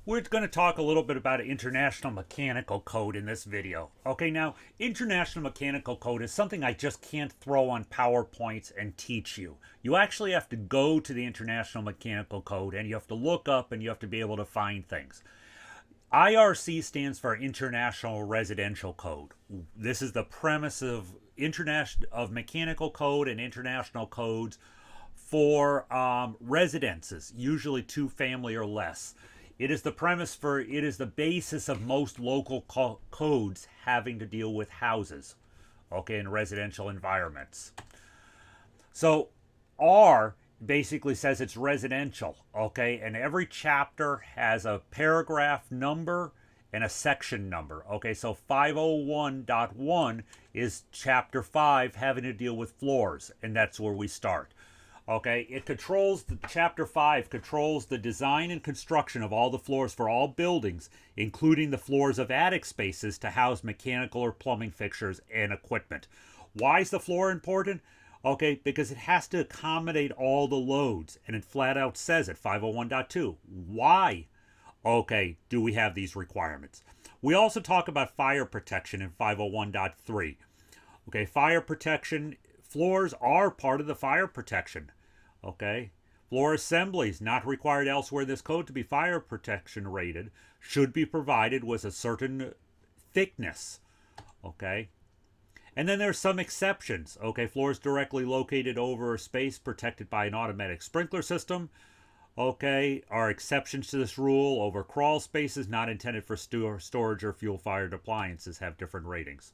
We're going to talk a little bit about International Mechanical Code in this video. Okay, now, International Mechanical Code is something I just can't throw on PowerPoints and teach you. You actually have to go to the International Mechanical Code and you have to look up and you have to be able to find things. IRC stands for International Residential Code. This is the premise of mechanical code and international codes for residences, usually two family or less. It is the basis of most local codes having to deal with houses, okay, in residential environments. So R basically says it's residential, okay, and every chapter has a paragraph number and a section number, okay. So 501.1 is chapter 5 having to deal with floors, and that's where we start. Okay, chapter 5 controls the design and construction of all the floors for all buildings, including the floors of attic spaces to house mechanical or plumbing fixtures and equipment. Why is the floor important? Okay, because it has to accommodate all the loads, and it flat out says it, 501.2. Why, okay, do we have these requirements? We also talk about fire protection in 501.3. Okay, fire protection, floors are part of the fire protection. Okay, floor assemblies not required elsewhere in this code to be fire protection rated should be provided with a certain thickness. Okay, and then there's some exceptions. Okay, floors directly located over a space protected by an automatic sprinkler system, okay, are exceptions to this rule. Over crawl spaces not intended for storage or fuel-fired appliances have different ratings.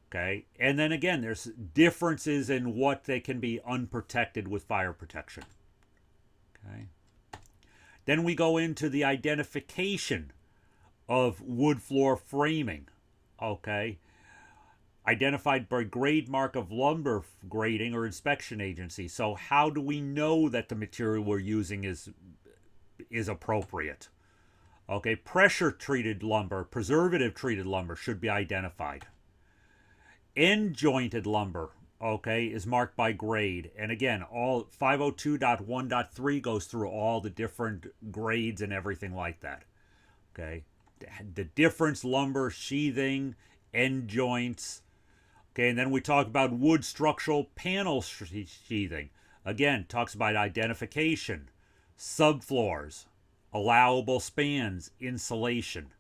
Okay, and then again, there's differences in what they can be unprotected with fire protection. Okay, then we go into the identification of wood floor framing. Okay, identified by grade mark of lumber grading or inspection agency. So how do we know that the material we're using is appropriate? Okay, pressure treated lumber, preservative treated lumber should be identified. End jointed lumber, okay, is marked by grade. And again, all 502.1.3 goes through all the different grades and everything like that. Okay, the difference, lumber, sheathing, end joints. Okay, and then we talk about wood structural panel sheathing. Again, talks about identification, subfloors, allowable spans, insulation.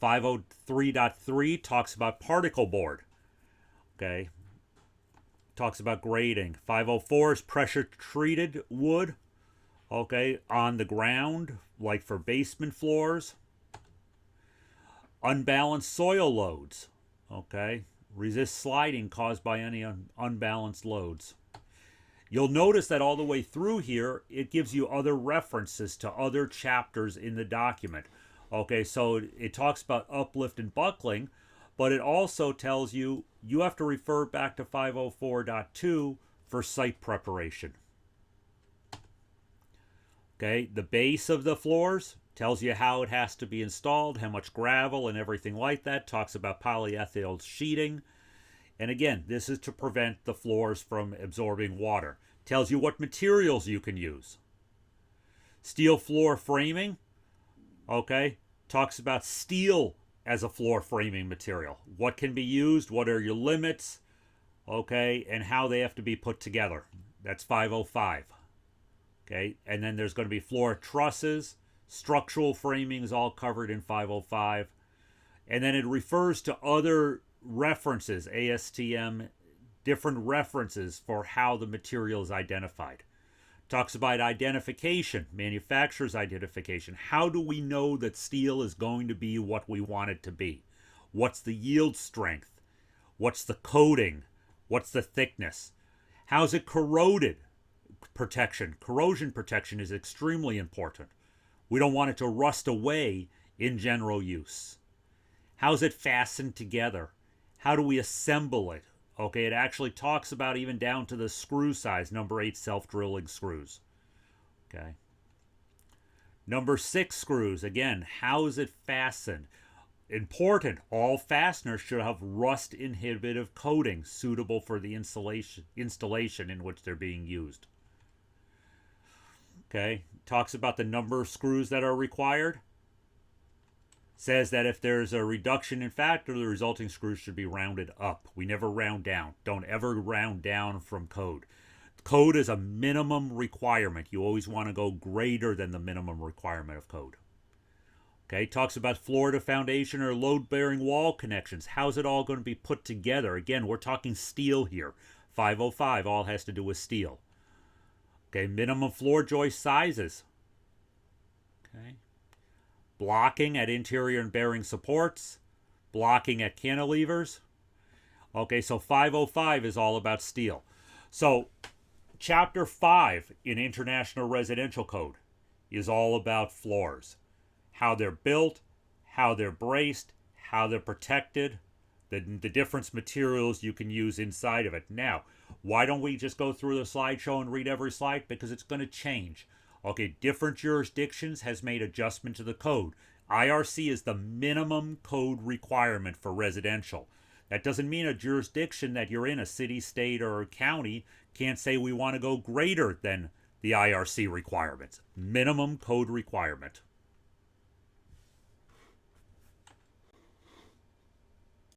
503.3 talks about particle board. Okay, talks about grading. 504 is pressure treated wood, okay, on the ground, like for basement floors. Unbalanced soil loads, okay, resist sliding caused by any unbalanced loads. You'll notice that all the way through here, it gives you other references to other chapters in the document. Okay, so it talks about uplift and buckling, but it also tells you have to refer back to 504.2 for site preparation. Okay, the base of the floors tells you how it has to be installed, how much gravel and everything like that. Talks about polyethyl sheeting. And again, this is to prevent the floors from absorbing water. Tells you what materials you can use. Steel floor framing, okay, talks about steel as a floor framing material. What can be used, what are your limits, okay, and how they have to be put together. That's 505. Okay, and then there's going to be floor trusses, structural framing is all covered in 505. And then it refers to other references, ASTM, different references for how the material is identified. Talks about identification, manufacturer's identification. How do we know that steel is going to be what we want it to be? What's the yield strength? What's the coating? What's the thickness? How's it corroded? Protection. Corrosion protection is extremely important. We don't want it to rust away in general use. How's it fastened together? How do we assemble it? Okay, it actually talks about even down to the screw size, number 8 self-drilling screws. Okay. Number 6 screws, again, how is it fastened? Important, all fasteners should have rust-inhibitive coating suitable for the installation in which they're being used. Okay, talks about the number of screws that are required. says that if there's a reduction in factor, the resulting screws should be rounded up. We never round down. Don't ever round down from code. Code is a minimum requirement. You always want to go greater than the minimum requirement of code. Okay, talks about floor to foundation or load-bearing wall connections. How's it all going to be put together? Again, we're talking steel here. 505 all has to do with steel. Okay, minimum floor joist sizes. Okay. Blocking at interior and bearing supports. Blocking at cantilevers. Okay, so 505 is all about steel. So, Chapter 5 in International Residential Code is all about floors. How they're built, how they're braced, how they're protected, the different materials you can use inside of it. Now, why don't we just go through the slideshow and read every slide? Because it's going to change. Okay, different jurisdictions has made adjustment to the code. IRC is the minimum code requirement for residential. That doesn't mean a jurisdiction that you're in, a city, state, or a county, can't say we want to go greater than the IRC requirements. Minimum code requirement.